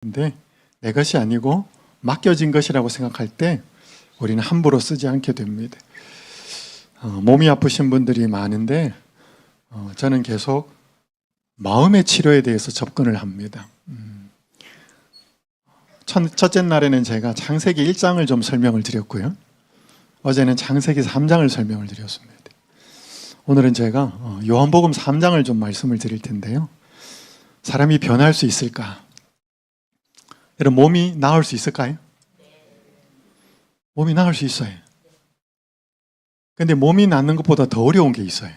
근데 내 것이 아니고 맡겨진 것이라고 생각할 때 우리는 함부로 쓰지 않게 됩니다. 몸이 아프신 분들이 많은데 저는 계속 마음의 치료에 대해서 접근을 합니다. 첫째 날에는 제가 창세기 1장을 좀 설명을 드렸고요. 어제는 창세기 3장을 설명을 드렸습니다. 오늘은 제가 요한복음 3장을 좀 말씀을 드릴 텐데요. 사람이 변할 수 있을까? 여러분, 몸이 나을 수 있을까요? 몸이 나을 수 있어요. 근데 몸이 낫는 것보다 더 어려운 게 있어요.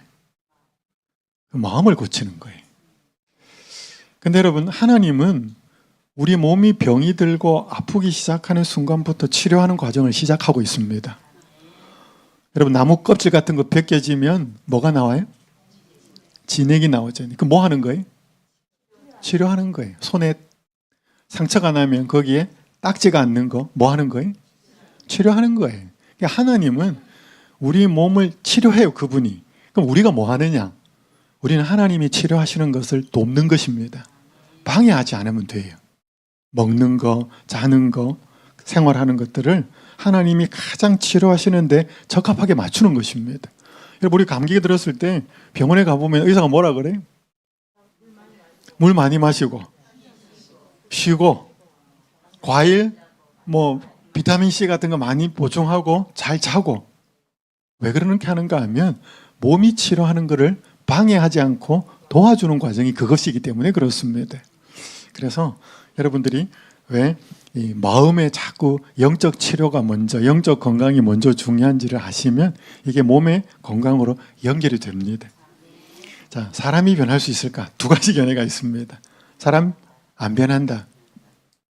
마음을 고치는 거예요. 근데 여러분, 하나님은 우리 몸이 병이 들고 아프기 시작하는 순간부터 치료하는 과정을 시작하고 있습니다. 여러분, 나무 껍질 같은 거 벗겨지면 뭐가 나와요? 진액이 나오잖아요. 그 뭐 하는 거예요? 치료하는 거예요. 손에 상처가 나면 거기에 딱지가 않는 거 뭐 하는 거예요? 치료하는 거예요. 그러니까 하나님은 우리 몸을 치료해요, 그분이. 그럼 우리가 뭐 하느냐? 우리는 하나님이 치료하시는 것을 돕는 것입니다. 방해하지 않으면 돼요. 먹는 거, 자는 거, 생활하는 것들을 하나님이 가장 치료하시는데 적합하게 맞추는 것입니다. 여러분, 우리 감기 들었을 때 병원에 가보면 의사가 뭐라 그래요? 물 많이 마시고 쉬고 과일, 비타민C 같은 거 많이 보충하고 잘 자고. 왜 그렇게 하는가 하면 몸이 치료하는 것을 방해하지 않고 도와주는 과정이 그것이기 때문에 그렇습니다. 그래서 여러분들이 왜 이 마음에 자꾸 영적 치료가 먼저, 영적 건강이 먼저 중요한지를 아시면 이게 몸의 건강으로 연결이 됩니다. 자, 사람이 변할 수 있을까? 두 가지 견해가 있습니다. 사람 안 변한다,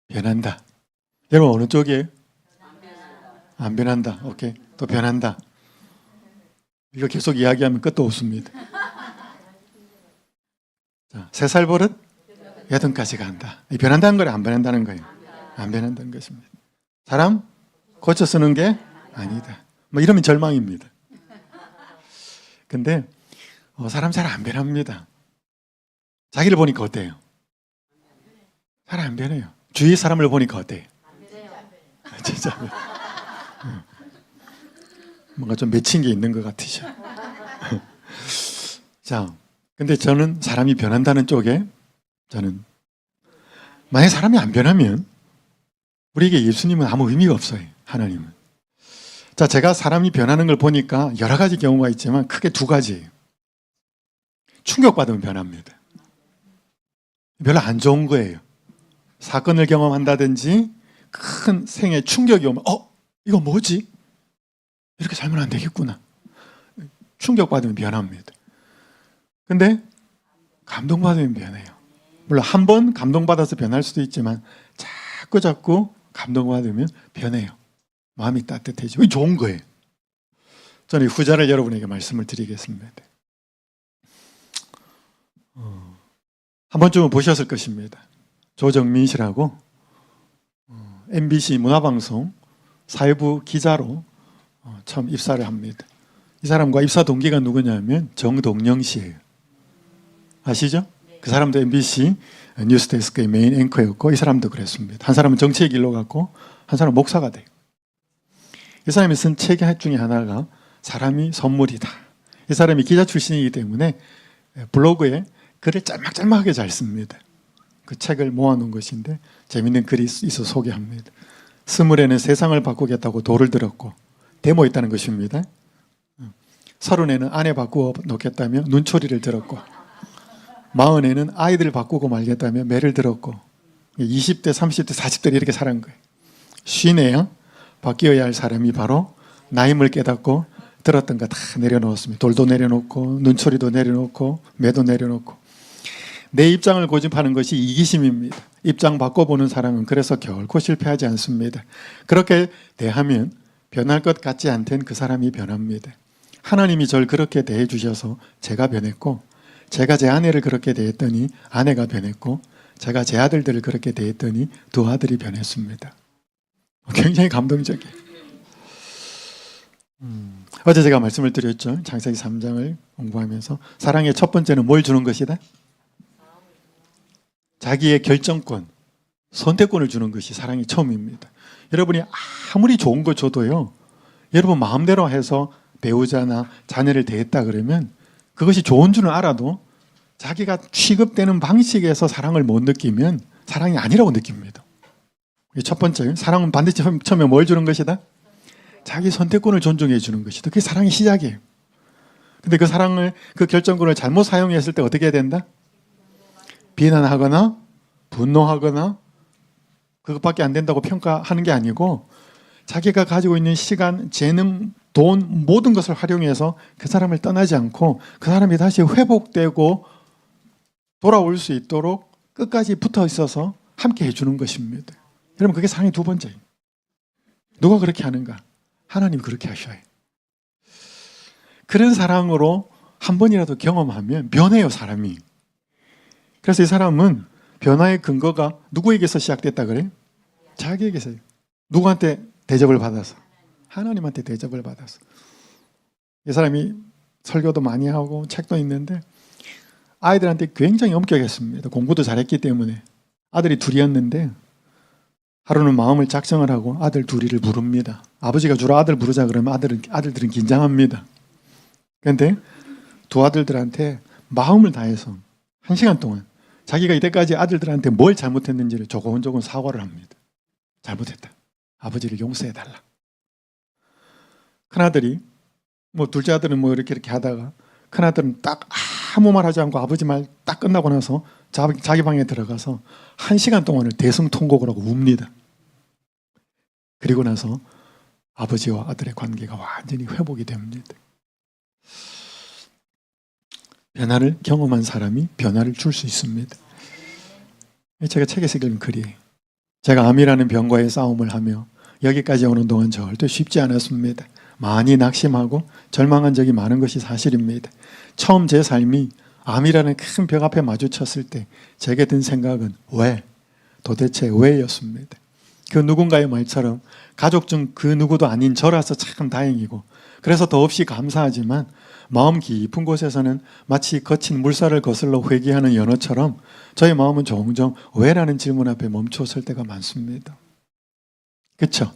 변한다. 여러분, 어느 쪽이에요? 안 변한다. 오케이. 또 변한다. 이거 계속 이야기하면 끝도 없습니다. 자, 3살 버릇 8까지 간다. 변한다는 거예요, 안 변한다는 거예요? 안 변한다는 것입니다. 사람 고쳐 쓰는 게 아니다. 이러면 절망입니다. 근데 사람 잘 안 변합니다. 자기를 보니까 어때요? 잘 안 변해요. 주위 사람을 보니까 어때요? 진짜 뭔가 좀 맺힌 게 있는 것 같으셔. 자, 근데 저는 사람이 변한다는 쪽에 저는 만약에 사람이 안 변하면 우리에게 예수님은 아무 의미가 없어요. 하나님은. 자, 제가 사람이 변하는 걸 보니까 여러 가지 경우가 있지만 크게 2가지예요. 충격받으면 변합니다. 별로 안 좋은 거예요. 사건을 경험한다든지 큰 생애 충격이 오면 이거 뭐지? 이렇게 살면 안 되겠구나. 충격받으면 변합니다. 근데 감동받으면 변해요. 물론 한 번 감동받아서 변할 수도 있지만 자꾸 감동받으면 변해요. 마음이 따뜻해지고 좋은 거예요. 저는 후자를 여러분에게 말씀을 드리겠습니다. 한 번쯤은 보셨을 것입니다. 조정민 씨라고 MBC 문화방송 사회부 기자로 처음 입사를 합니다. 이 사람과 입사 동기가 누구냐면 정동영 씨예요. 아시죠? 그 사람도 MBC 뉴스데스크의 메인 앵커였고 이 사람도 그랬습니다. 한 사람은 정치의 길로 갔고 한 사람은 목사가 돼요. 이 사람이 쓴 책 중에 하나가 사람이 선물이다. 이 사람이 기자 출신이기 때문에 블로그에 글을 짤막짤막하게 잘 씁니다. 그 책을 모아놓은 것인데 재밌는 글이 있어 소개합니다. 20에는 세상을 바꾸겠다고 돌을 들었고 데모했다는 것입니다. 30에는 아내 바꾸어 놓겠다며 눈초리를 들었고 40에는 아이들 바꾸고 말겠다며 매를 들었고 20대, 30대, 40대를 이렇게 살은 거예요. 50에요. 바뀌어야 할 사람이 바로 나임을 깨닫고 들었던 거 다 내려놓았습니다. 돌도 내려놓고 눈초리도 내려놓고 매도 내려놓고 내 입장을 고집하는 것이 이기심입니다. 입장 바꿔보는 사람은 그래서 결코 실패하지 않습니다. 그렇게 대하면 변할 것 같지 않던 그 사람이 변합니다. 하나님이 저를 그렇게 대해 주셔서 제가 변했고 제가 제 아내를 그렇게 대했더니 아내가 변했고 제가 제 아들들을 그렇게 대했더니 2 아들이 변했습니다. 굉장히 감동적이에요. 어제 제가 말씀을 드렸죠. 창세기 3장을 공부하면서 사랑의 첫 번째는 뭘 주는 것이다? 자기의 결정권, 선택권을 주는 것이 사랑이 처음입니다. 여러분이 아무리 좋은 거 줘도요, 여러분 마음대로 해서 배우자나 자녀를 대했다 그러면 그것이 좋은 줄은 알아도 자기가 취급되는 방식에서 사랑을 못 느끼면 사랑이 아니라고 느낍니다. 첫 번째, 사랑은 반드시 처음에 뭘 주는 것이다? 자기 선택권을 존중해 주는 것이다. 그게 사랑의 시작이에요. 근데 그 사랑을, 그 결정권을 잘못 사용했을 때 어떻게 해야 된다? 비난하거나 분노하거나 그것밖에 안 된다고 평가하는 게 아니고 자기가 가지고 있는 시간, 재능, 돈 모든 것을 활용해서 그 사람을 떠나지 않고 그 사람이 다시 회복되고 돌아올 수 있도록 끝까지 붙어 있어서 함께 해주는 것입니다. 여러분 그게 사랑의 두 번째예요. 누가 그렇게 하는가? 하나님 그렇게 하셔요. 그런 사랑으로 한 번이라도 경험하면 변해요, 사람이. 그래서 이 사람은 변화의 근거가 누구에게서 시작됐다 그래요? 자기에게서요. 누구한테 대접을 받아서? 하나님한테 대접을 받아서. 이 사람이 설교도 많이 하고 책도 있는데 아이들한테 굉장히 엄격했습니다. 공부도 잘했기 때문에. 아들이 둘이었는데 하루는 마음을 작정을 하고 아들 둘이를 부릅니다. 아버지가 주로 아들 부르자 그러면 아들들은 긴장합니다. 그런데 두 아들들한테 마음을 다해서 1시간 동안 자기가 이때까지 아들들한테 뭘 잘못했는지를 조곤조곤 사과를 합니다. 잘못했다. 아버지를 용서해달라. 큰아들이, 둘째 아들은 이렇게 하다가 큰아들은 딱 아무 말 하지 않고 아버지 말 딱 끝나고 나서 자기 방에 들어가서 1시간 동안을 대성통곡을 하고 웁니다. 그리고 나서 아버지와 아들의 관계가 완전히 회복이 됩니다. 변화를 경험한 사람이 변화를 줄 수 있습니다. 제가 책에서 읽은 글이에요. 제가 암이라는 병과의 싸움을 하며 여기까지 오는 동안 절대 쉽지 않았습니다. 많이 낙심하고 절망한 적이 많은 것이 사실입니다. 처음 제 삶이 암이라는 큰 벽 앞에 마주쳤을 때 제게 든 생각은 왜? 도대체 왜였습니다. 그 누군가의 말처럼 가족 중 그 누구도 아닌 저라서 참 다행이고 그래서 더없이 감사하지만 마음 깊은 곳에서는 마치 거친 물살을 거슬러 회귀하는 연어처럼 저의 마음은 종종 왜라는 질문 앞에 멈춰설 때가 많습니다. 그렇죠?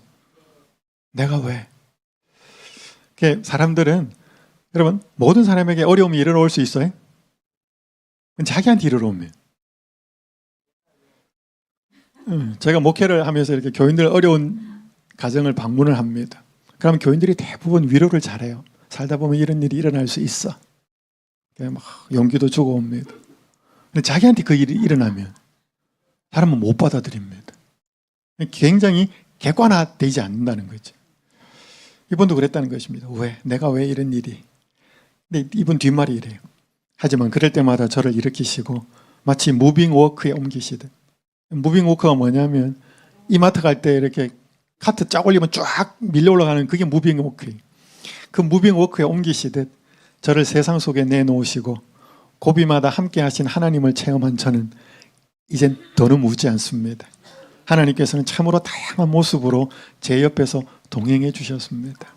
내가 왜? 사람들은 여러분 모든 사람에게 어려움이 이르러올 수 있어요? 자기한테 이르러오면. 제가 목회를 하면서 이렇게 교인들 어려운 가정을 방문을 합니다. 그러면 교인들이 대부분 위로를 잘해요. 살다 보면 이런 일이 일어날 수 있어. 막 용기도 주고 옵니다. 근데 자기한테 그 일이 일어나면 사람은 못 받아들입니다. 굉장히 객관화되지 않는다는 거죠. 이분도 그랬다는 것입니다. 왜? 내가 왜 이런 일이? 근데 이분 뒷말이 이래요. 하지만 그럴 때마다 저를 일으키시고 마치 무빙 워크에 옮기시듯. 무빙 워크가 뭐냐면 이마트 갈 때 이렇게 카트 쫙 올리면 쫙 밀려 올라가는 그게 무빙 워크예요. 그 무빙 워크에 옮기시듯 저를 세상 속에 내놓으시고 고비마다 함께 하신 하나님을 체험한 저는 이젠 더는 묻지 않습니다. 하나님께서는 참으로 다양한 모습으로 제 옆에서 동행해 주셨습니다.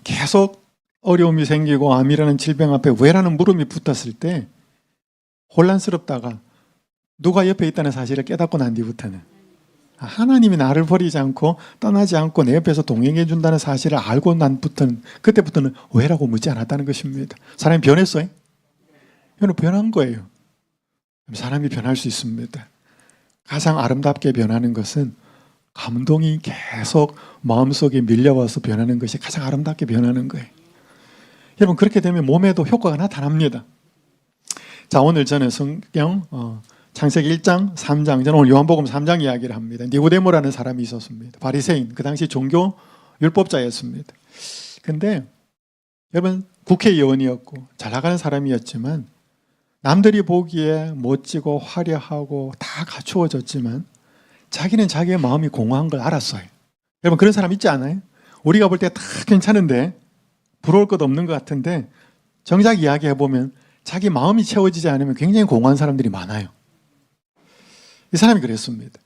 계속 어려움이 생기고 암이라는 질병 앞에 왜라는 물음이 붙었을 때 혼란스럽다가 누가 옆에 있다는 사실을 깨닫고 난 뒤부터는 하나님이 나를 버리지 않고 떠나지 않고 내 옆에서 동행해 준다는 사실을 알고 난 그때부터는 왜라고 묻지 않았다는 것입니다. 사람이 변했어요? 이거는 변한 거예요. 사람이 변할 수 있습니다. 가장 아름답게 변하는 것은 감동이 계속 마음속에 밀려와서 변하는 것이 가장 아름답게 변하는 거예요. 여러분 그렇게 되면 몸에도 효과가 나타납니다. 자, 오늘 저는 성경 창세기 1장, 3장, 저는 오늘 요한복음 3장 이야기를 합니다. 니고데모라는 사람이 있었습니다. 바리새인, 그 당시 종교 율법자였습니다. 근데 여러분 국회의원이었고 잘 나가는 사람이었지만 남들이 보기에 멋지고 화려하고 다 갖추어졌지만 자기는 자기의 마음이 공허한 걸 알았어요. 여러분 그런 사람 있지 않아요? 우리가 볼 때 다 괜찮은데 부러울 것 없는 것 같은데 정작 이야기해보면 자기 마음이 채워지지 않으면 굉장히 공허한 사람들이 많아요. 이 사람이 그랬습니다.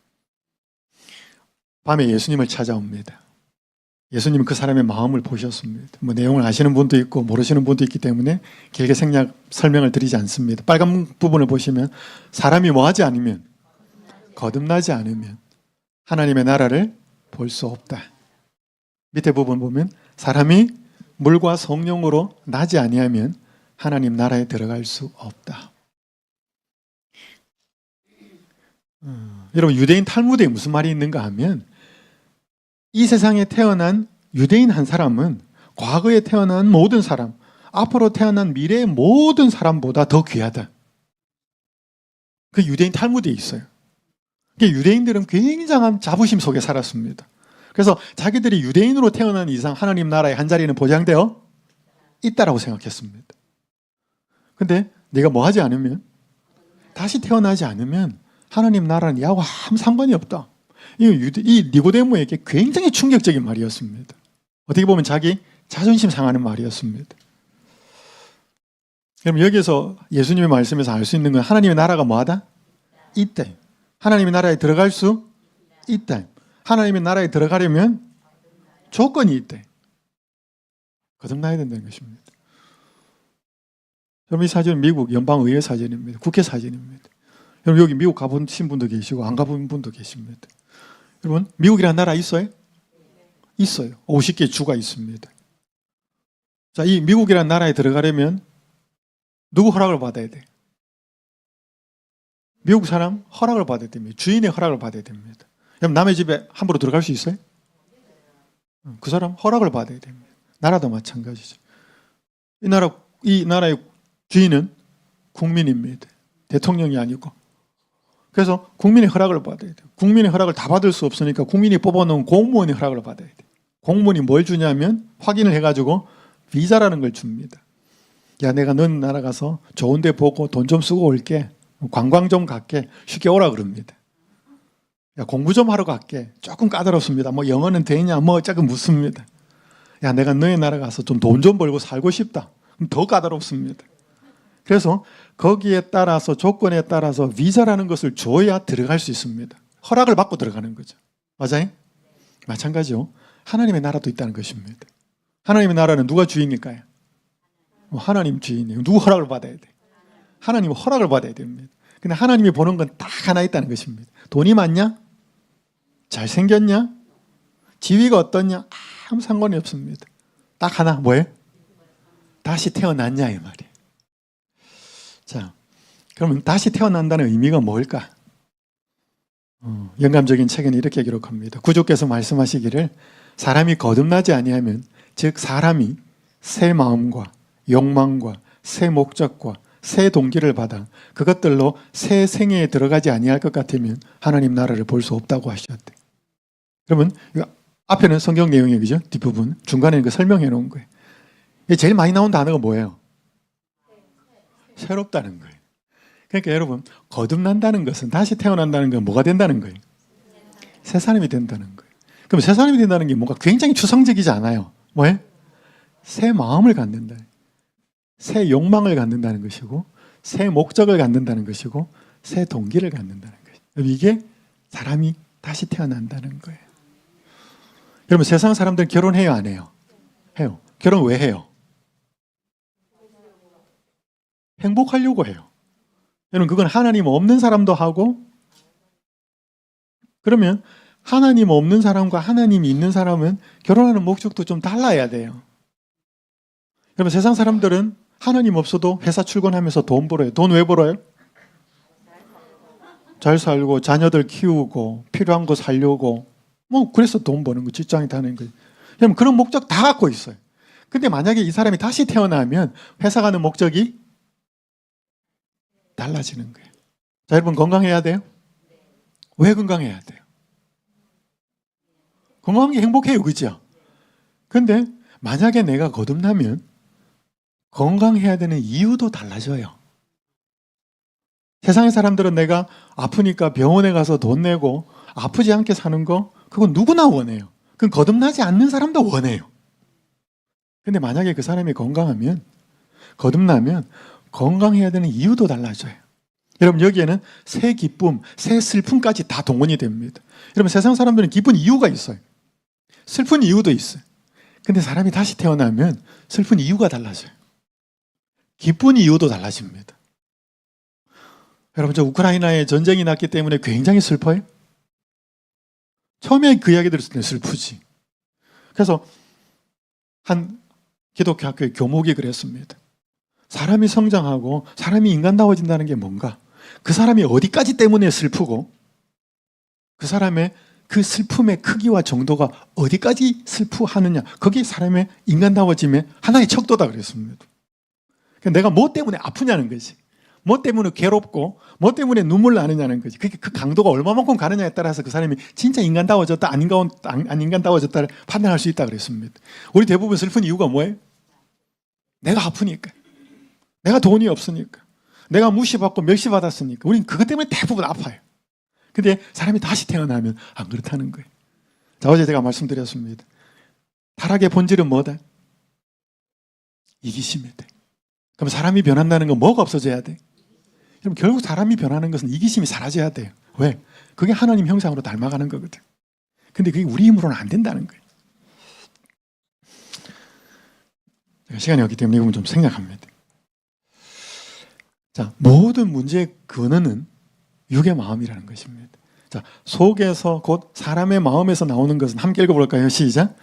밤에 예수님을 찾아옵니다. 예수님은 그 사람의 마음을 보셨습니다. 내용을 아시는 분도 있고 모르시는 분도 있기 때문에 길게 설명을 드리지 않습니다. 빨간 부분을 보시면 사람이 뭐하지 않으면 거듭나지 않으면 하나님의 나라를 볼 수 없다. 밑에 부분 보면 사람이 물과 성령으로 나지 아니하면 하나님 나라에 들어갈 수 없다. 여러분, 유대인 탈무드에 무슨 말이 있는가 하면 이 세상에 태어난 유대인 한 사람은 과거에 태어난 모든 사람, 앞으로 태어난 미래의 모든 사람보다 더 귀하다. 그 유대인 탈무드에 있어요. 유대인들은 굉장한 자부심 속에 살았습니다. 그래서 자기들이 유대인으로 태어난 이상 하나님 나라의 한 자리는 보장되어 있다라고 생각했습니다. 근데 네가 뭐 하지 않으면, 다시 태어나지 않으면 하나님 나라는 야와 아무 상관이 없다. 이 니고데모에게 굉장히 충격적인 말이었습니다. 어떻게 보면 자기 자존심 상하는 말이었습니다. 그럼 여기에서 예수님의 말씀에서 알 수 있는 건 하나님의 나라가 뭐하다? 있다. 하나님의 나라에 들어갈 수 있다. 하나님의 나라에 들어가려면 조건이 있다. 거듭나야 된다는 것입니다. 여러분, 이 사진은 미국 연방의회 사진입니다. 국회 사진입니다. 여러분, 여기 미국 가보신 분도 계시고 안 가본 분도 계십니다. 여러분, 미국이라는 나라 있어요? 있어요. 50개 주가 있습니다. 자, 이 미국이라는 나라에 들어가려면 누구 허락을 받아야 돼? 미국 사람 허락을 받아야 됩니다. 주인의 허락을 받아야 됩니다. 그럼 남의 집에 함부로 들어갈 수 있어요? 그 사람 허락을 받아야 됩니다. 나라도 마찬가지죠. 이 나라의 주인은 국민입니다. 대통령이 아니고. 그래서 국민의 허락을 받아야 돼요. 국민의 허락을 다 받을 수 없으니까 국민이 뽑아놓은 공무원의 허락을 받아야 돼요. 공무원이 뭘 주냐면 확인을 해가지고 비자라는 걸 줍니다. 야, 내가 넌 나라 가서 좋은 데 보고 돈 좀 쓰고 올게. 관광 좀 갈게. 쉽게 오라 그럽니다. 야, 공부 좀 하러 갈게. 조금 까다롭습니다. 뭐 영어는 되냐? 뭐 어쩌고 묻습니다. 야, 내가 너희 나라 가서 좀 돈 좀 벌고 살고 싶다. 그럼 더 까다롭습니다. 그래서 거기에 따라서 조건에 따라서 비자라는 것을 줘야 들어갈 수 있습니다. 허락을 받고 들어가는 거죠. 맞아요? 마찬가지요. 하나님의 나라도 있다는 것입니다. 하나님의 나라는 누가 주인일까요? 하나님 주인이에요. 누구 허락을 받아야 돼? 하나님 허락을 받아야 됩니다. 근데 하나님이 보는 건 딱 하나 있다는 것입니다. 돈이 많냐? 잘생겼냐? 지위가 어떻냐? 아무 상관이 없습니다. 딱 하나, 뭐예요? 다시 태어났냐 이 말이에요. 자, 그러면 다시 태어난다는 의미가 뭘까? 영감적인 책에는 이렇게 기록합니다. 구주께서 말씀하시기를 사람이 거듭나지 아니하면, 즉 사람이 새 마음과 욕망과 새 목적과 새 동기를 받아 그것들로 새 생애에 들어가지 아니할 것 같으면 하나님 나라를 볼 수 없다고 하셨대. 그러면 앞에는 성경 내용이 그죠? 뒷부분, 중간에는 그 설명해 놓은 거예요. 제일 많이 나온 단어가 뭐예요? 새롭다는 거예요. 그러니까 여러분, 거듭난다는 것은, 다시 태어난다는 건 뭐가 된다는 거예요? 새 사람이 된다는 거예요. 그럼 새 사람이 된다는 게 뭔가 굉장히 추상적이지 않아요. 뭐예요? 새 마음을 갖는다. 새 욕망을 갖는다는 것이고, 새 목적을 갖는다는 것이고, 새 동기를 갖는다는 거예요. 이게 사람이 다시 태어난다는 거예요. 여러분, 세상 사람들은 결혼해요, 안 해요? 해요. 결혼 왜 해요? 행복하려고 해요. 여러분, 그건 하나님 없는 사람도 하고, 그러면 하나님 없는 사람과 하나님이 있는 사람은 결혼하는 목적도 좀 달라야 돼요. 여러분, 세상 사람들은 하나님 없어도 회사 출근하면서 돈 벌어요. 돈 왜 벌어요? 잘 살고 자녀들 키우고 필요한 거 살려고, 뭐 그래서 돈 버는 거, 직장에 다니는 거예요. 여러분, 그런 목적 다 갖고 있어요. 근데 만약에 이 사람이 다시 태어나면 회사 가는 목적이 달라지는 거예요. 자, 여러분, 건강해야 돼요? 왜 건강해야 돼요? 건강한 게 행복해요, 그죠? 근데 만약에 내가 거듭나면 건강해야 되는 이유도 달라져요. 세상의 사람들은 내가 아프니까 병원에 가서 돈 내고 아프지 않게 사는 거, 그건 누구나 원해요. 그건 거듭나지 않는 사람도 원해요. 근데 만약에 그 사람이 건강하면, 거듭나면 건강해야 되는 이유도 달라져요. 여러분, 여기에는 새 기쁨, 새 슬픔까지 다 동원이 됩니다. 여러분, 세상 사람들은 기쁜 이유가 있어요. 슬픈 이유도 있어요. 근데 사람이 다시 태어나면 슬픈 이유가 달라져요. 기쁜 이유도 달라집니다. 여러분, 저 우크라이나에 전쟁이 났기 때문에 굉장히 슬퍼요. 처음에 그 이야기 들었을 때 슬프지. 그래서 한 기독교 학교의 교목이 그랬습니다. 사람이 성장하고 사람이 인간다워진다는 게 뭔가? 그 사람이 어디까지 때문에 슬프고 그 사람의 그 슬픔의 크기와 정도가 어디까지 슬프하느냐, 그게 사람의 인간다워짐의 하나의 척도다 그랬습니다. 내가 뭐 때문에 아프냐는 거지, 뭐 때문에 괴롭고 뭐 때문에 눈물 나느냐는 거지. 그게 그 강도가 얼마만큼 가느냐에 따라서 그 사람이 진짜 인간다워졌다 안 인간다워졌다를 판단할 수 있다 그랬습니다. 우리 대부분 슬픈 이유가 뭐예요? 내가 아프니까, 내가 돈이 없으니까, 내가 무시받고 멸시받았으니까. 우린 그것 때문에 대부분 아파요. 근데 사람이 다시 태어나면 안 그렇다는 거예요. 자, 어제 제가 말씀드렸습니다. 타락의 본질은 뭐다? 이기심이다. 그럼 사람이 변한다는 건 뭐가 없어져야 돼? 그럼 결국 사람이 변하는 것은 이기심이 사라져야 돼요. 왜? 그게 하나님 형상으로 닮아가는 거거든. 근데 그게 우리 힘으로는 안 된다는 거예요. 시간이 없기 때문에 이 부분 좀 생략합니다. 자, 모든 문제의 근원은 육의 마음이라는 것입니다. 자, 속에서 곧 사람의 마음에서 나오는 것은 함께 읽어볼까요? 시작.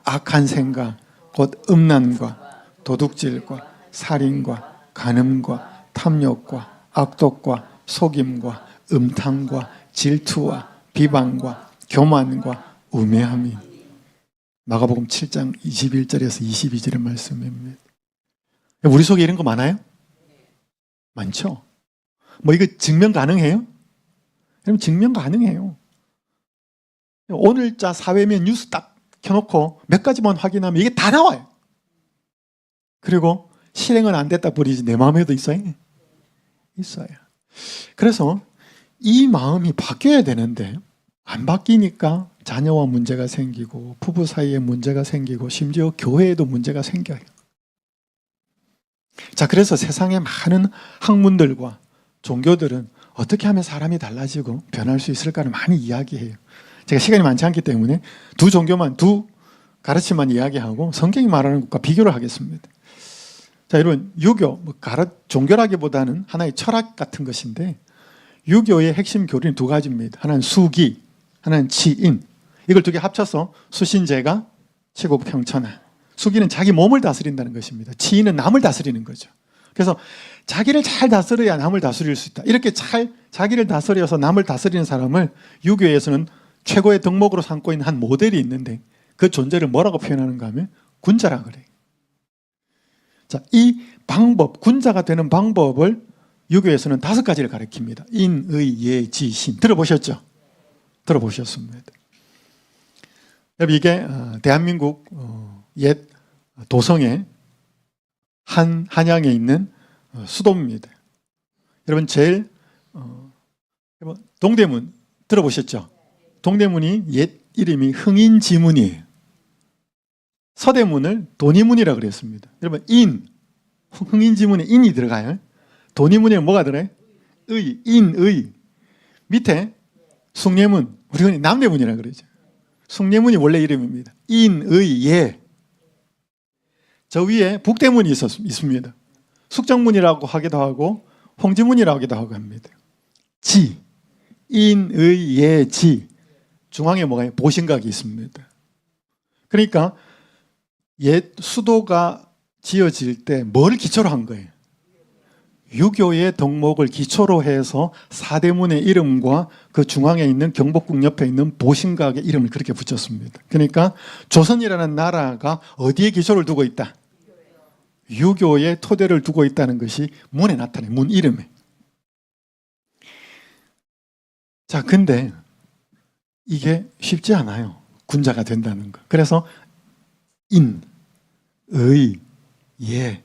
악한 생각, 곧 음란과 도둑질과 살인과 간음과 탐욕과 악독과 속임과 음탕과 질투와 비방과 교만과 우매함이. 마가복음 7장 21절에서 22절의 말씀입니다. 우리 속에 이런 거 많아요? 많죠? 뭐 이거 증명 가능해요? 여러분, 증명 가능해요. 오늘자 사회면 뉴스 딱 켜놓고 몇 가지만 확인하면 이게 다 나와요. 그리고 실행은 안 됐다 버리지 내 마음에도 있어요? 있어요. 그래서 이 마음이 바뀌어야 되는데 안 바뀌니까 자녀와 문제가 생기고 부부 사이에 문제가 생기고 심지어 교회에도 문제가 생겨요. 자, 그래서 세상의 많은 학문들과 종교들은 어떻게 하면 사람이 달라지고 변할 수 있을까를 많이 이야기해요. 제가 시간이 많지 않기 때문에 두 가르침만 이야기하고 성경이 말하는 것과 비교를 하겠습니다. 자, 여러분, 유교, 종교라기보다는 하나의 철학 같은 것인데, 유교의 핵심 교리는 두 가지입니다. 하나는 수기, 하나는 치인. 이걸 두 개 합쳐서 수신제가 치국평천하. 수기는 자기 몸을 다스린다는 것입니다. 치인은 남을 다스리는 거죠. 그래서 자기를 잘 다스려야 남을 다스릴 수 있다. 이렇게 잘 자기를 다스려서 남을 다스리는 사람을 유교에서는 최고의 덕목으로 삼고 있는 한 모델이 있는데, 그 존재를 뭐라고 표현하는가 하면 군자라 그래요. 자, 이 방법, 군자가 되는 방법을 유교에서는 5가지를 가르칩니다. 인, 의, 예, 지, 신. 들어보셨죠? 들어보셨습니다. 여러분, 이게 대한민국 옛 도성의 한양에 있는 수도입니다. 여러분, 제일 동대문 들어보셨죠? 동대문이 옛 이름이 흥인지문이에요. 서대문을 돈이문이라고 그랬습니다. 여러분, 흥인지문에 인이 들어가요. 돈이문에 뭐가 들어요? 의, 인의. 밑에 숭례문, 우리 흔히 남대문이라고 그러죠. 숭례문이 원래 이름입니다. 인의, 예. 저 위에 북대문이 있습니다. 숙정문이라고 하기도 하고 홍지문이라고 하기도 하고 합니다. 지, 인의, 예, 지. 중앙에 뭐가 보신각이 있습니다. 그러니까 옛 수도가 지어질 때 뭘 기초로 한 거예요? 유교의 덕목을 기초로 해서 사대문의 이름과 그 중앙에 있는 경복궁 옆에 있는 보신각의 이름을 그렇게 붙였습니다. 그러니까 조선이라는 나라가 어디에 기초를 두고 있다? 유교의 토대를 두고 있다는 것이 문에 나타나요. 문 이름에. 자, 근데 이게 쉽지 않아요. 군자가 된다는 거. 그래서 인, 의, 예,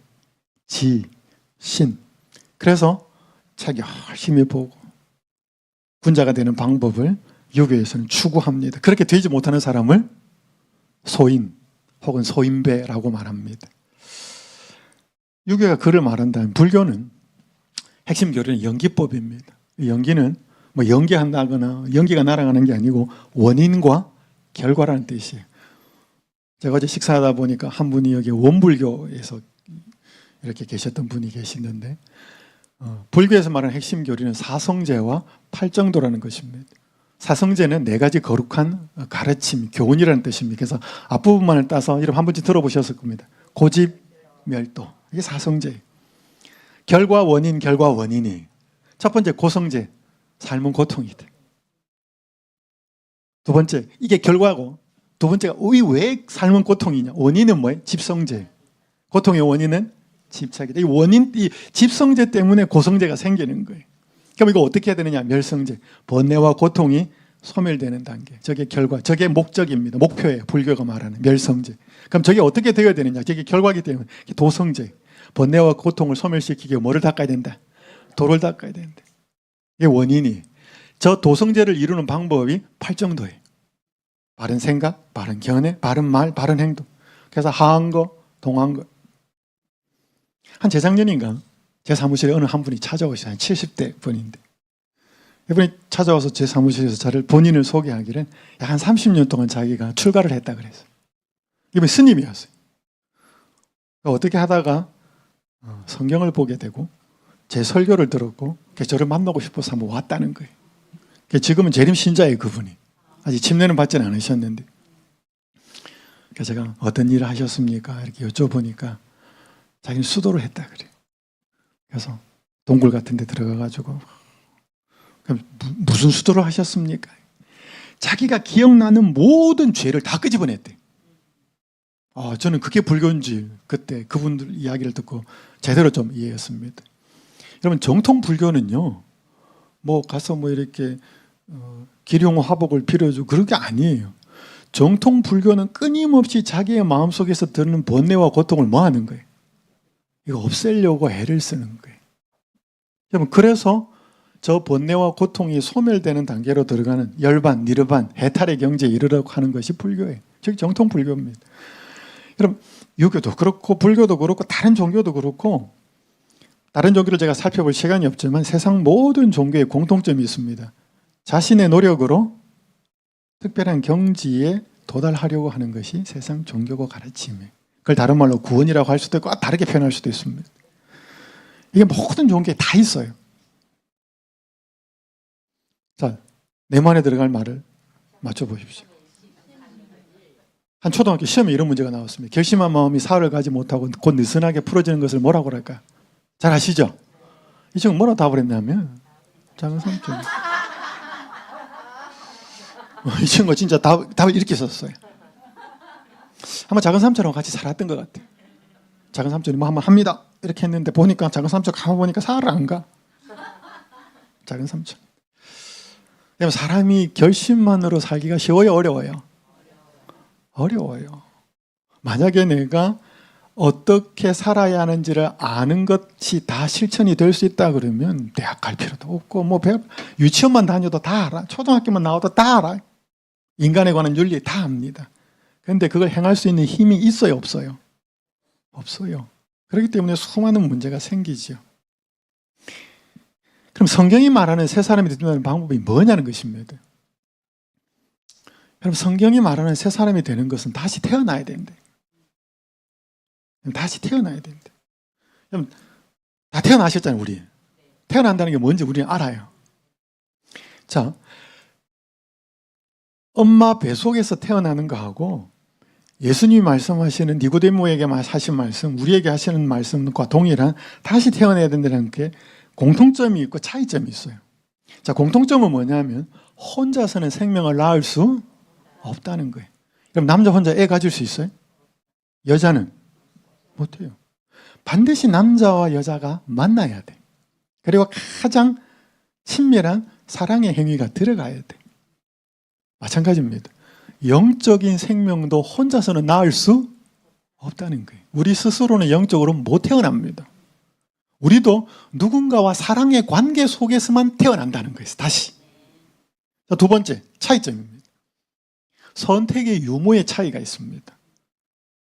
지, 신. 그래서 책 열심히 보고 군자가 되는 방법을 유교에서는 추구합니다. 그렇게 되지 못하는 사람을 소인 혹은 소인배라고 말합니다. 유교가 그를 말한다면 불교는 핵심 교리는 연기법입니다. 연기는 뭐 연기한다거나 연기가 날아가는 게 아니고 원인과 결과라는 뜻이에요. 제가 어제 식사하다 보니까 한 분이 여기 원불교에서 이렇게 계셨던 분이 계시는데 불교에서 말하는 핵심 교리는 사성제와 팔정도라는 것입니다. 사성제는 네 가지 거룩한 가르침, 교훈이라는 뜻입니다. 그래서 앞부분만을 따서 여러분 한 번쯤 들어보셨을 겁니다. 고집, 멸도. 이게 사성제예요. 결과, 원인, 결과, 원인이. 첫 번째 고성제, 삶은 고통이다. 두 번째, 이게 결과고, 두 번째가 왜 삶은 고통이냐? 원인은 뭐예요? 집성제. 고통의 원인은 집착이다. 이 집성제 때문에 고성제가 생기는 거예요. 그럼 이거 어떻게 해야 되느냐? 멸성제. 번뇌와 고통이 소멸되는 단계. 저게 결과, 저게 목적입니다. 목표예요. 불교가 말하는 멸성제. 그럼 저게 어떻게 되어야 되느냐? 저게 결과이기 때문에 도성제. 번뇌와 고통을 소멸시키기 위해 뭐를 닦아야 된다? 도를 닦아야 된다. 이게 원인이. 저 도성제를 이루는 방법이 팔정도예요. 바른 생각, 바른 견해, 바른 말, 바른 행동. 그래서 하한 거, 동한 거. 한 재작년인가 제 사무실에 어느 한 분이 찾아오셔서 한 70대 분인데 이분이 찾아와서 제 사무실에서 저를 본인을 소개하기를 약 한 30년 동안 자기가 출가를 했다 그랬어요. 이분이 스님이었어요. 어떻게 하다가 성경을 보게 되고 제 설교를 들었고 저를 만나고 싶어서 한번 왔다는 거예요. 지금은 재림 신자예요, 그분이. 아직 침례는 받지는 않으셨는데. 그래서 제가 어떤 일을 하셨습니까? 이렇게 여쭤보니까 자기는 수도를 했다 그래요. 그래서 동굴 같은 데 들어가가지고 무슨 수도를 하셨습니까? 자기가 기억나는 모든 죄를 다 끄집어냈대. 저는 그게 불교인지 그때 그분들 이야기를 듣고 제대로 좀 이해했습니다. 여러분 정통 불교는요, 뭐 가서 뭐 이렇게 기룡 화복을 빌어주고 그런 게 아니에요. 정통 불교는 끊임없이 자기의 마음속에서 드는 번뇌와 고통을 뭐 하는 거예요? 이거 없애려고 애를 쓰는 거예요. 여러분 그래서 저 번뇌와 고통이 소멸되는 단계로 들어가는 열반, 니르반, 해탈의 경지에 이르려고 하는 것이 불교예요. 즉 정통 불교입니다. 여러분 유교도 그렇고 불교도 그렇고 다른 종교도 그렇고 다른 종교를 제가 살펴볼 시간이 없지만 세상 모든 종교에 공통점이 있습니다. 자신의 노력으로 특별한 경지에 도달하려고 하는 것이 세상 종교고 가르침이에요. 그걸 다른 말로 구원이라고 할 수도 있고 다르게 표현할 수도 있습니다. 이게 모든 종교에 다 있어요. 자, 내면에 들어갈 말을 맞춰보십시오. 한 초등학교 시험에 이런 문제가 나왔습니다. 결심한 마음이 사흘을 가지 못하고 곧 느슨하게 풀어지는 것을 뭐라고 할까? 잘 아시죠? 이 친구 뭐라고 답을 했냐면 작은 삼촌. 이 친구가 진짜 답을 이렇게 썼어요. 아마 작은 삼촌하고 같이 살았던 것 같아요. 작은 삼촌이 뭐 한번 합니다 이렇게 했는데 보니까 작은 삼촌 가보니까 사흘을 안 가. 작은 삼촌. 사람이 결심만으로 살기가 쉬워요, 어려워요? 어려워요. 만약에 내가 어떻게 살아야 하는지를 아는 것이 다 실천이 될 수 있다 그러면 대학 갈 필요도 없고 뭐 유치원만 다녀도 다 알아. 초등학교만 나와도 다 알아. 인간에 관한 윤리 다 압니다. 그런데 그걸 행할 수 있는 힘이 있어요, 없어요? 없어요. 그렇기 때문에 수많은 문제가 생기죠. 그럼 성경이 말하는 새 사람이 되는 방법이 뭐냐는 것입니다. 여러분 성경이 말하는 새 사람이 되는 것은 다시 태어나야 된대. 다시 태어나야 된대. 여러분 다 태어나셨잖아요, 우리. 태어난다는 게 뭔지 우리는 알아요. 자, 엄마 뱃속에서 태어나는 거하고 예수님이 말씀하시는 니고데모에게 하신 말씀, 우리에게 하시는 말씀과 동일한 다시 태어나야 된다는 게 공통점이 있고 차이점이 있어요. 자, 공통점은 뭐냐면 혼자서는 생명을 낳을 수 없다는 거예요. 그럼 남자 혼자 애 가질 수 있어요? 여자는 못해요. 반드시 남자와 여자가 만나야 돼. 그리고 가장 친밀한 사랑의 행위가 들어가야 돼. 마찬가지입니다. 영적인 생명도 혼자서는 낳을 수 없다는 거예요. 우리 스스로는 영적으로 못 태어납니다. 우리도 누군가와 사랑의 관계 속에서만 태어난다는 거예요. 다시. 자, 두 번째 차이점입니다. 선택의 유무의 차이가 있습니다.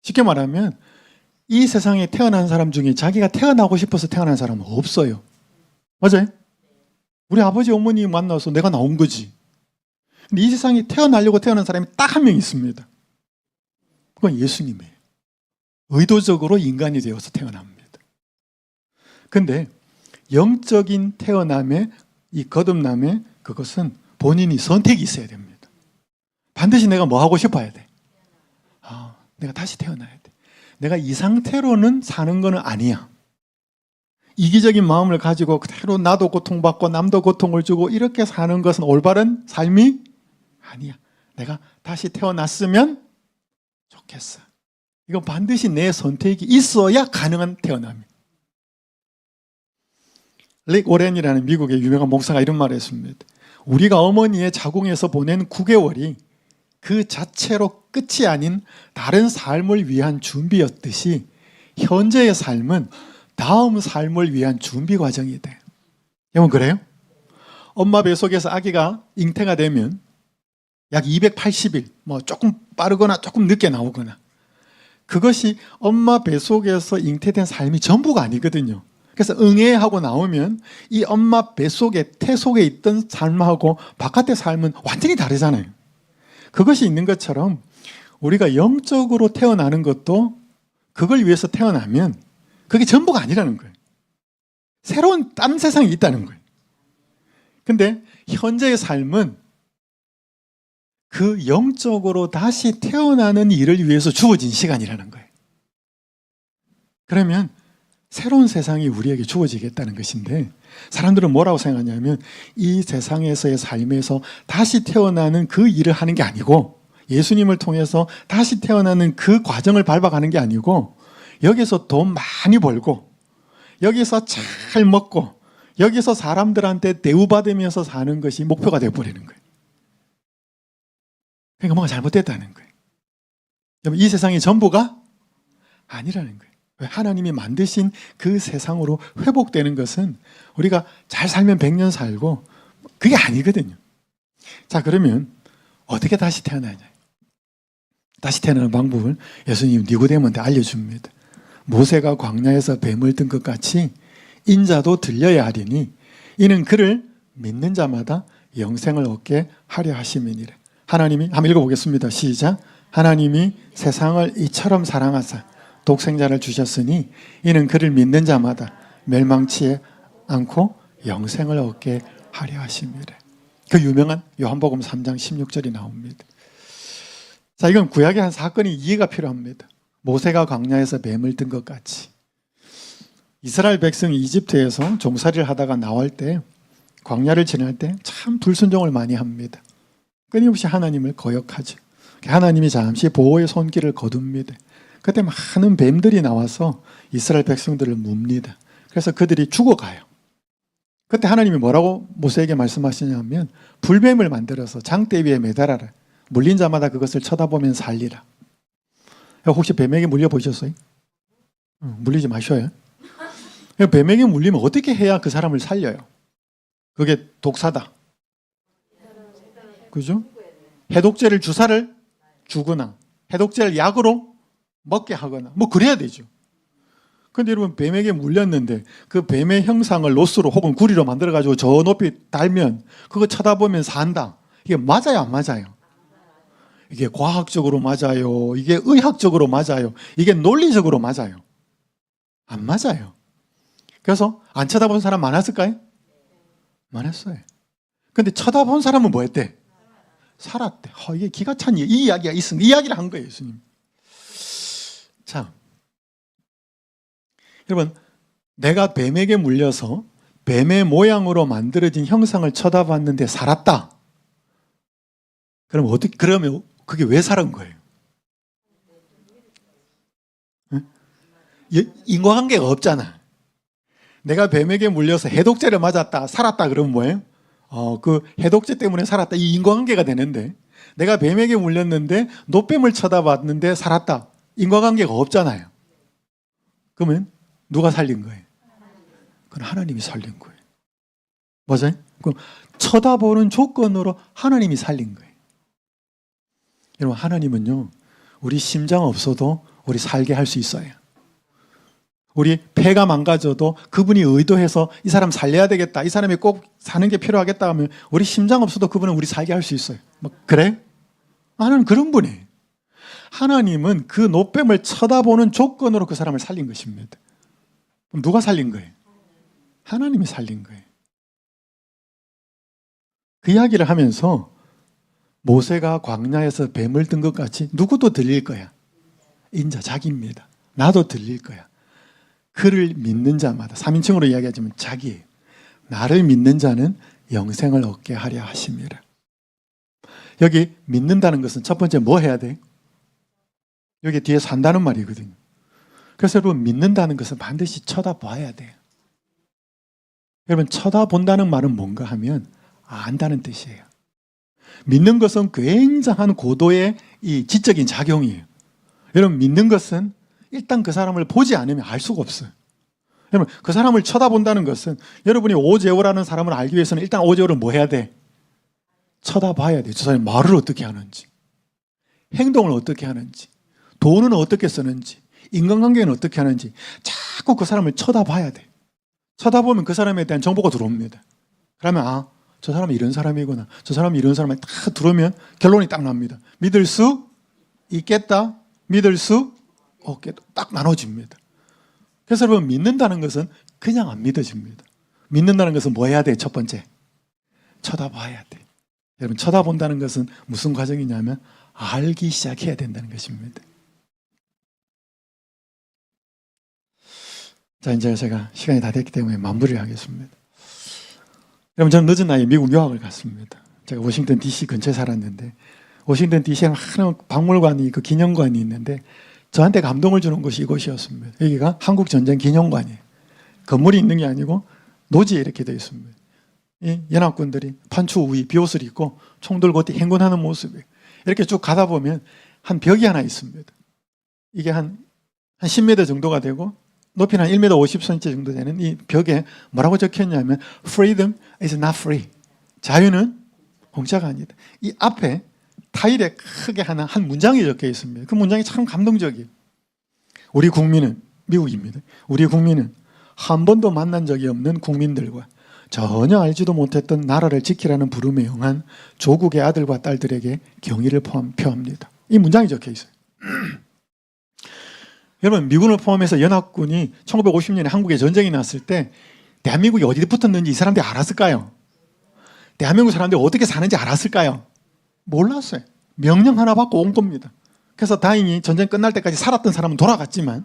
쉽게 말하면 이 세상에 태어난 사람 중에 자기가 태어나고 싶어서 태어난 사람은 없어요. 맞아요? 우리 아버지 어머니 만나서 내가 나온 거지. 근데 이 세상에 태어나려고 태어난 사람이 딱 한 명 있습니다. 그건 예수님이에요. 의도적으로 인간이 되어서 태어납니다. 근데 영적인 태어남의 이 거듭남의 그것은 본인이 선택이 있어야 됩니다. 반드시 내가 뭐 하고 싶어야 돼? 내가 다시 태어나야 돼. 내가 이 상태로는 사는 거는 아니야. 이기적인 마음을 가지고 그대로 나도 고통받고 남도 고통을 주고 이렇게 사는 것은 올바른 삶이 아니야. 내가 다시 태어났으면 좋겠어. 이건 반드시 내 선택이 있어야 가능한 태어남이에요. 릭 오렌이라는 미국의 유명한 목사가 이런 말을 했습니다. 우리가 어머니의 자궁에서 보낸 9개월이 그 자체로 끝이 아닌 다른 삶을 위한 준비였듯이 현재의 삶은 다음 삶을 위한 준비 과정이 돼. 여러분 그래요? 엄마 뱃속에서 아기가 잉태가 되면 약 280일, 뭐 조금 빠르거나 조금 늦게 나오거나 그것이 엄마 뱃속에서 잉태된 삶이 전부가 아니거든요. 그래서 응애하고 나오면 이 엄마 뱃속에 태 속에 있던 삶하고 바깥의 삶은 완전히 다르잖아요. 그것이 있는 것처럼 우리가 영적으로 태어나는 것도 그걸 위해서 태어나면 그게 전부가 아니라는 거예요. 새로운 딴 세상이 있다는 거예요. 근데 현재의 삶은 그 영적으로 다시 태어나는 일을 위해서 주어진 시간이라는 거예요. 그러면 새로운 세상이 우리에게 주어지겠다는 것인데 사람들은 뭐라고 생각하냐면 이 세상에서의 삶에서 다시 태어나는 그 일을 하는 게 아니고 예수님을 통해서 다시 태어나는 그 과정을 밟아가는 게 아니고 여기서 돈 많이 벌고 여기서 잘 먹고 여기서 사람들한테 대우받으면서 사는 것이 목표가 되어버리는 거예요. 그러니까 뭔가 잘못됐다는 거예요. 이 세상이 전부가 아니라는 거예요. 하나님이 만드신 그 세상으로 회복되는 것은 우리가 잘 살면 100년 살고 그게 아니거든요. 자, 그러면 어떻게 다시 태어나냐? 다시 태어나는 방법을 예수님 니고데모한테 알려줍니다. 모세가 광야에서 뱀을 든 것 같이 인자도 들려야 하리니 이는 그를 믿는 자마다 영생을 얻게 하려 하심이니라. 하나님이 한번 읽어보겠습니다. 시작. 하나님이 세상을 이처럼 사랑하사 독생자를 주셨으니 이는 그를 믿는 자마다 멸망치 않고 영생을 얻게 하려 하심이래. 그 유명한 요한복음 3장 16절이 나옵니다. 자, 이건 구약의 한 사건이 이해가 필요합니다. 모세가 광야에서 뱀을 든 것 같이 이스라엘 백성이 이집트에서 종살이를 하다가 나올 때 광야를 지날 때 참 불순종을 많이 합니다. 끊임없이 하나님을 거역하죠. 하나님이 잠시 보호의 손길을 거둡니다. 그때 많은 뱀들이 나와서 이스라엘 백성들을 뭅니다. 그래서 그들이 죽어가요. 그때 하나님이 뭐라고 모세에게 말씀하시냐면 불뱀을 만들어서 장대 위에 매달아라. 물린 자마다 그것을 쳐다보면 살리라. 혹시 뱀에게 물려보셨어요? 물리지 마셔요. 뱀에게 물리면 어떻게 해야 그 사람을 살려요? 그게 독사다. 그죠? 해독제를 주사를 주거나 해독제를 약으로 먹게 하거나 뭐 그래야 되죠. 그런데 여러분 뱀에게 물렸는데 그 뱀의 형상을 로스로 혹은 구리로 만들어가지고 저 높이 달면 그거 쳐다보면 산다. 이게 맞아요 안 맞아요? 이게 과학적으로 맞아요? 이게 의학적으로 맞아요? 이게 논리적으로 맞아요? 안 맞아요. 그래서 안 쳐다본 사람 많았을까요? 많았어요. 근데 쳐다본 사람은 뭐 했대? 살았대. 이게 기가 찬 이 이야기가 있습니다. 이 이야기를 한 거예요 예수님. 자, 여러분 내가 뱀에게 물려서 뱀의 모양으로 만들어진 형상을 쳐다봤는데 살았다. 그러면 그게 왜 살은 거예요? 응? 인과관계가 없잖아. 내가 뱀에게 물려서 해독제를 맞았다, 살았다 그러면 뭐예요? 그 해독제 때문에 살았다. 이 인과관계가 되는데 내가 뱀에게 물렸는데 노뱀을 쳐다봤는데 살았다. 인과관계가 없잖아요. 그러면 누가 살린 거예요? 그건 하나님이 살린 거예요. 맞아요? 그럼 쳐다보는 조건으로 하나님이 살린 거예요. 여러분 하나님은요 우리 심장 없어도 우리 살게 할 수 있어요. 우리 폐가 망가져도 그분이 의도해서 이 사람 살려야 되겠다, 이 사람이 꼭 사는 게 필요하겠다 하면 우리 심장 없어도 그분은 우리 살게 할 수 있어요. 그래? 하나님은 그런 분이에요. 하나님은 그 노뱀을 쳐다보는 조건으로 그 사람을 살린 것입니다. 그럼 누가 살린 거예요? 하나님이 살린 거예요. 그 이야기를 하면서 모세가 광야에서 뱀을 든 것 같이 누구도 들릴 거야. 인자 자기입니다. 나도 들릴 거야. 그를 믿는 자마다 3인칭으로 이야기하자면 자기예요. 나를 믿는 자는 영생을 얻게 하려 하심이라. 여기 믿는다는 것은 첫 번째 뭐 해야 돼? 여기 뒤에 산다는 말이거든요. 그래서 여러분 믿는다는 것은 반드시 쳐다봐야 돼요. 여러분 쳐다본다는 말은 뭔가 하면 안다는 뜻이에요. 믿는 것은 굉장한 고도의 이 지적인 작용이에요. 여러분 믿는 것은 일단 그 사람을 보지 않으면 알 수가 없어요. 여러분 그 사람을 쳐다본다는 것은 여러분이 오제오라는 사람을 알기 위해서는 일단 오제오를 뭐 해야 돼? 쳐다봐야 돼. 저 사람이 말을 어떻게 하는지, 행동을 어떻게 하는지, 돈은 어떻게 쓰는지, 인간관계는 어떻게 하는지 자꾸 그 사람을 쳐다봐야 돼. 쳐다보면 그 사람에 대한 정보가 들어옵니다. 그러면 저 사람이 이런 사람이구나, 저 사람이 이런 사람이 딱 들어오면 결론이 딱 납니다. 믿을 수 있겠다, 믿을 수 없겠다, 딱 나눠집니다. 그래서 여러분 믿는다는 것은 그냥 안 믿어집니다. 믿는다는 것은 뭐 해야 돼? 첫 번째 쳐다봐야 돼. 여러분 쳐다본다는 것은 무슨 과정이냐면 알기 시작해야 된다는 것입니다. 자, 이제 제가 시간이 다 됐기 때문에 마무리를 하겠습니다. 여러분 저는 늦은 나이에 미국 유학을 갔습니다. 제가 워싱턴 DC 근처에 살았는데 워싱턴 DC에 하는 박물관이 그 기념관이 있는데 저한테 감동을 주는 곳이 이곳이었습니다. 여기가 한국 전쟁 기념관이에요. 건물이 있는 게 아니고 노지에 이렇게 되어 있습니다. 이 연합군들이 판추 우위 비옷을 입고 총 들고 행군하는 모습이에요. 이렇게 쭉 가다 보면 한 벽이 하나 있습니다. 이게 한 10m 정도가 되고 높이는 한 1m 50cm 정도 되는 이 벽에 뭐라고 적혀있냐면 Freedom is not free. 자유는 공짜가 아니다. 이 앞에 타일에 크게 하나 한 문장이 적혀 있습니다. 그 문장이 참 감동적이에요. 우리 국민은, 미국입니다. 우리 국민은 한 번도 만난 적이 없는 국민들과 전혀 알지도 못했던 나라를 지키라는 부름에 응한 조국의 아들과 딸들에게 경의를 표합니다. 이 문장이 적혀 있어요. 여러분 미군을 포함해서 연합군이 1950년에 한국에 전쟁이 났을 때 대한민국이 어디 붙었는지 이 사람들이 알았을까요? 대한민국 사람들이 어떻게 사는지 알았을까요? 몰랐어요. 명령 하나 받고 온 겁니다. 그래서 다행히 전쟁 끝날 때까지 살았던 사람은 돌아갔지만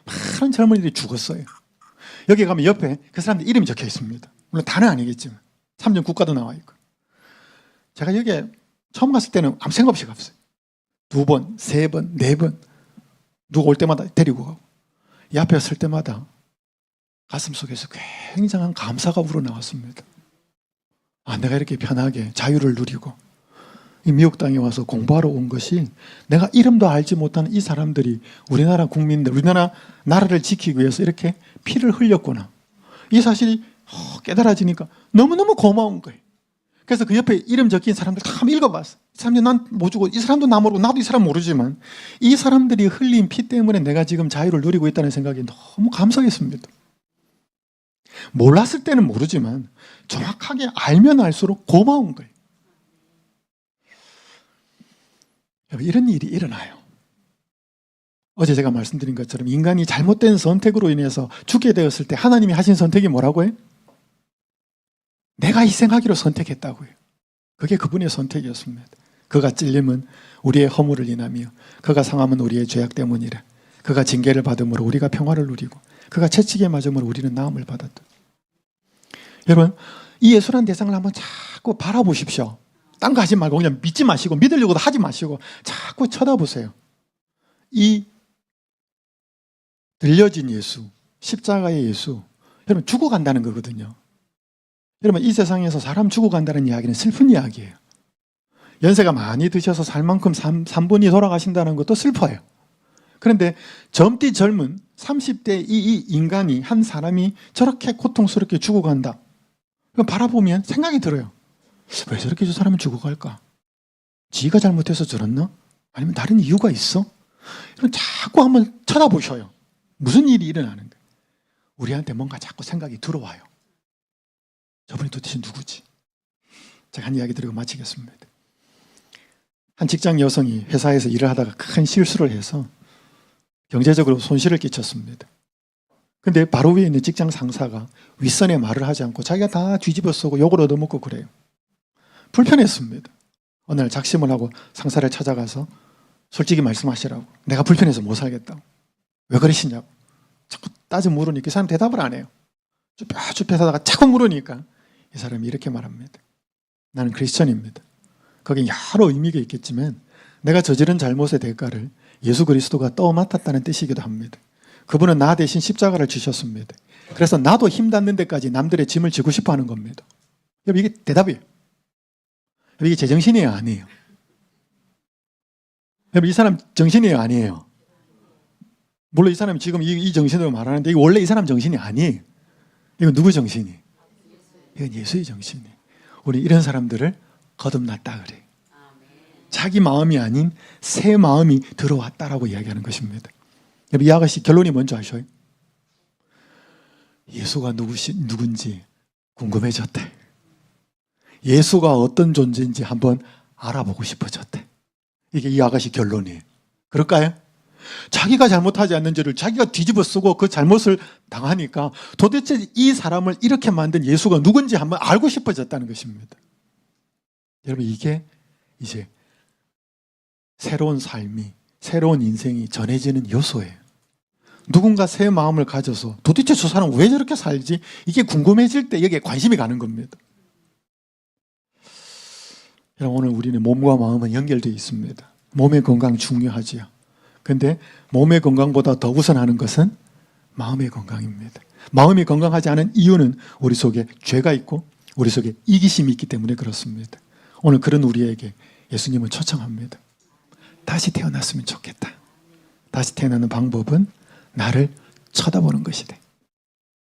많은 젊은이들이 죽었어요. 여기 가면 옆에 그 사람들 이름이 적혀 있습니다. 물론 다는 아니겠지만 3년 국가도 나와 있고. 제가 여기에 처음 갔을 때는 아무 생각 없이 갔어요. 2번, 3번, 4번 누가 올 때마다 데리고 가고 이 앞에 설 때마다 가슴속에서 굉장한 감사가 우러나왔습니다. 내가 이렇게 편하게 자유를 누리고 이 미국 땅에 와서 공부하러 온 것이 내가 이름도 알지 못하는 이 사람들이 우리나라 국민들, 우리나라 나라를 지키기 위해서 이렇게 피를 흘렸구나. 이 사실이 깨달아지니까 너무너무 고마운 거예요. 그래서 그 옆에 이름 적힌 사람들 다 읽어봤어. 이 사람들이 난 모르고 이 사람도 나 모르고 나도 이 사람 모르지만 이 사람들이 흘린 피 때문에 내가 지금 자유를 누리고 있다는 생각이 너무 감사했습니다. 몰랐을 때는 모르지만 정확하게 알면 알수록 고마운 거예요. 이런 일이 일어나요. 어제 제가 말씀드린 것처럼 인간이 잘못된 선택으로 인해서 죽게 되었을 때 하나님이 하신 선택이 뭐라고 해요? 내가 희생하기로 선택했다고요. 그게 그분의 선택이었습니다. 그가 찔림은 우리의 허물을 인하며 그가 상함은 우리의 죄악 때문이라. 그가 징계를 받음으로 우리가 평화를 누리고 그가 채찍에 맞음으로 우리는 나음을 받았다. 여러분 이 예수라는 대상을 한번 자꾸 바라보십시오. 딴 거 하지 말고 그냥 믿지 마시고 믿으려고도 하지 마시고 자꾸 쳐다보세요. 이 들려진 예수, 십자가의 예수, 여러분 죽어간다는 거거든요. 여러분 이 세상에서 사람 죽어간다는 이야기는 슬픈 이야기예요. 연세가 많이 드셔서 살 만큼 3분이 돌아가신다는 것도 슬퍼요. 그런데 젊디 젊은 30대 이 인간이 한 사람이 저렇게 고통스럽게 죽어간다. 바라보면 생각이 들어요. 왜 저렇게 저 사람은 죽어갈까? 지가 잘못해서 저랬나? 아니면 다른 이유가 있어? 이런 자꾸 한번 쳐다보셔요. 무슨 일이 일어나는데 우리한테 뭔가 자꾸 생각이 들어와요. 저분이 도대체 누구지? 제가 한 이야기 드리고 마치겠습니다. 한 직장 여성이 회사에서 일을 하다가 큰 실수를 해서 경제적으로 손실을 끼쳤습니다. 근데 바로 위에 있는 직장 상사가 윗선에 말을 하지 않고 자기가 다 뒤집어 쓰고 욕을 얻어먹고 그래요. 불편했습니다. 어느 날 작심을 하고 상사를 찾아가서 솔직히 말씀하시라고. 내가 불편해서 못 살겠다고. 왜 그러시냐고. 자꾸 따져 물으니까 이 사람 대답을 안 해요. 쭈뼛쭈뼛하다가 자꾸 물으니까 이 사람이 이렇게 말합니다. 나는 크리스천입니다. 거기에 여러 의미가 있겠지만 내가 저지른 잘못의 대가를 예수 그리스도가 떠맡았다는 뜻이기도 합니다. 그분은 나 대신 십자가를 지셨습니다. 그래서 나도 힘 닿는 데까지 남들의 짐을 지고 싶어 하는 겁니다. 여러분 이게 대답이에요. 여러분 이게 제정신이에요? 아니에요? 여러분 이 사람 정신이에요? 아니에요? 물론 이 사람이 지금 이 정신으로 말하는데 이거 원래 이 사람 정신이 아니에요. 이건 누구 정신이? 이건 예수의 정신이. 우리 이런 사람들을 거듭났다 그래요. 자기 마음이 아닌 새 마음이 들어왔다라고 이야기하는 것입니다. 여러분 이 아가씨 결론이 뭔지 아셔요? 예수가 누군지 궁금해졌대. 예수가 어떤 존재인지 한번 알아보고 싶어졌대. 이게 이 아가씨 결론이에요. 그럴까요? 자기가 잘못하지 않는 죄를 자기가 뒤집어 쓰고 그 잘못을 당하니까 도대체 이 사람을 이렇게 만든 예수가 누군지 한번 알고 싶어졌다는 것입니다. 여러분 이게 이제 새로운 삶이, 새로운 인생이 전해지는 요소예요. 누군가 새 마음을 가져서 도대체 저 사람 왜 저렇게 살지? 이게 궁금해질 때 여기에 관심이 가는 겁니다. 여러분 오늘 우리는 몸과 마음은 연결되어 있습니다. 몸의 건강 중요하지요. 근데 몸의 건강보다 더 우선하는 것은 마음의 건강입니다. 마음이 건강하지 않은 이유는 우리 속에 죄가 있고 우리 속에 이기심이 있기 때문에 그렇습니다. 오늘 그런 우리에게 예수님은 초청합니다. 다시 태어났으면 좋겠다. 다시 태어나는 방법은 나를 쳐다보는 것이다.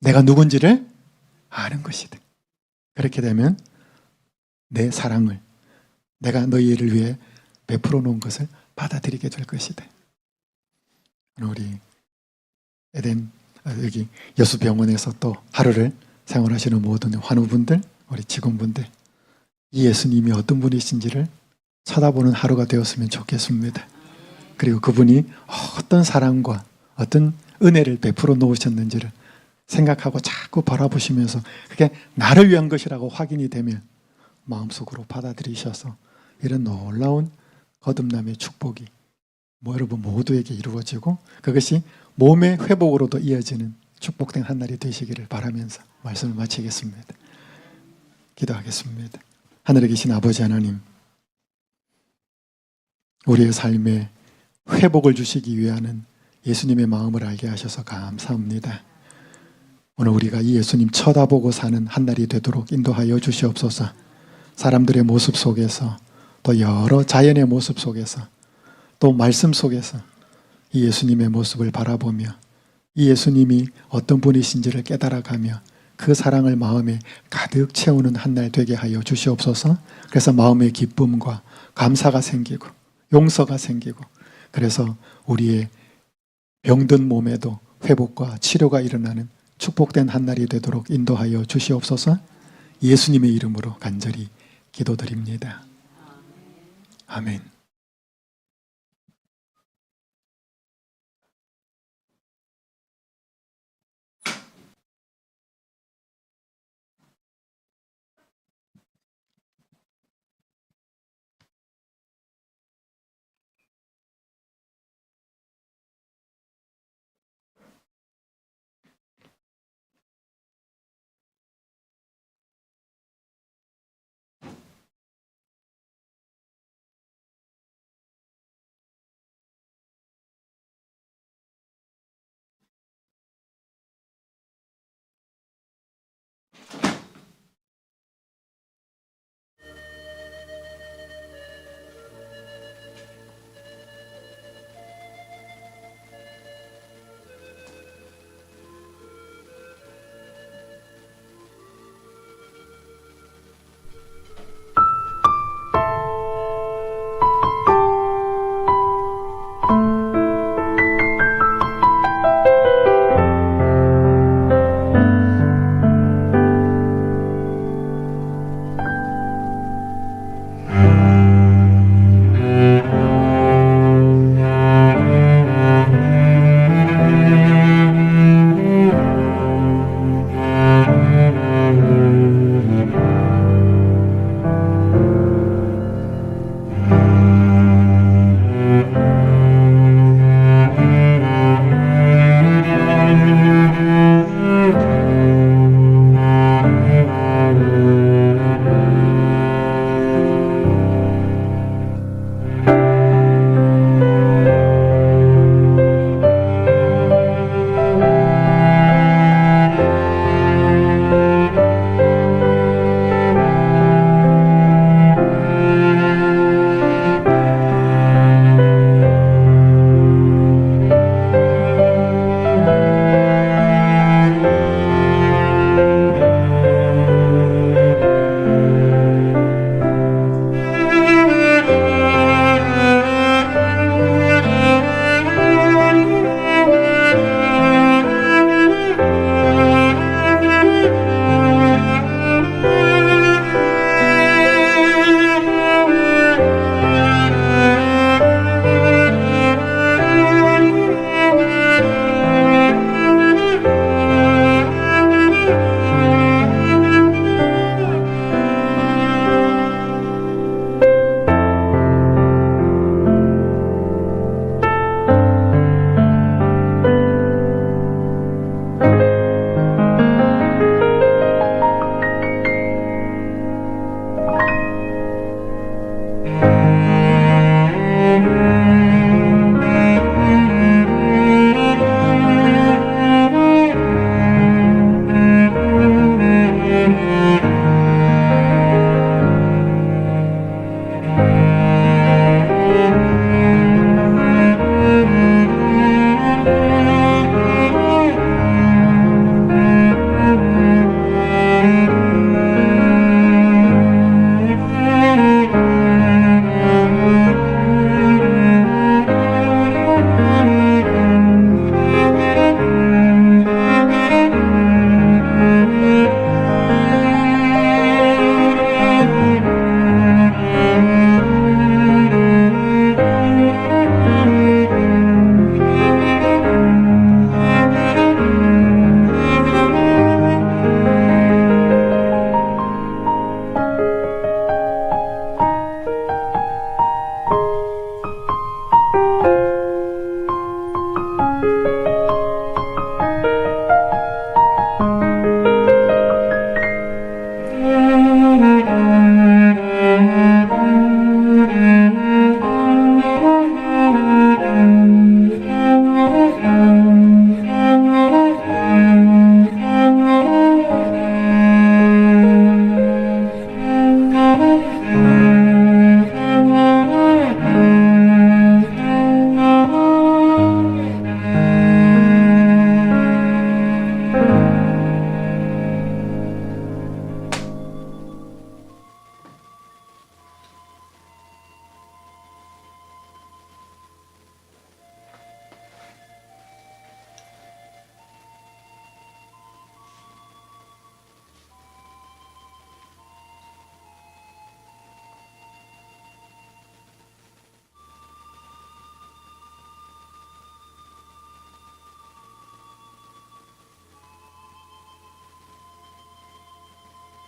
내가 누군지를 아는 것이다. 그렇게 되면 내 사랑을 내가 너희를 위해 베풀어 놓은 것을 받아들이게 될 것이다. 우리 에덴 여기 여수병원에서 또 하루를 생활하시는 모든 환우분들, 우리 직원분들 이 예수님이 어떤 분이신지를 쳐다보는 하루가 되었으면 좋겠습니다. 그리고 그분이 어떤 사랑과 어떤 은혜를 베풀어 놓으셨는지를 생각하고 자꾸 바라보시면서 그게 나를 위한 것이라고 확인이 되면 마음속으로 받아들이셔서 이런 놀라운 거듭남의 축복이 여러분 모두에게 이루어지고 그것이 몸의 회복으로도 이어지는 축복된 한 날이 되시기를 바라면서 말씀을 마치겠습니다. 기도하겠습니다. 하늘에 계신 아버지 하나님, 우리의 삶에 회복을 주시기 위한 예수님의 마음을 알게 하셔서 감사합니다. 오늘 우리가 이 예수님 쳐다보고 사는 한 날이 되도록 인도하여 주시옵소서. 사람들의 모습 속에서 또 여러 자연의 모습 속에서 또 말씀 속에서 이 예수님의 모습을 바라보며 이 예수님이 어떤 분이신지를 깨달아가며 그 사랑을 마음에 가득 채우는 한 날 되게 하여 주시옵소서. 그래서 마음의 기쁨과 감사가 생기고 용서가 생기고 그래서 우리의 병든 몸에도 회복과 치료가 일어나는 축복된 한 날이 되도록 인도하여 주시옵소서. 예수님의 이름으로 간절히 기도드립니다. 아멘.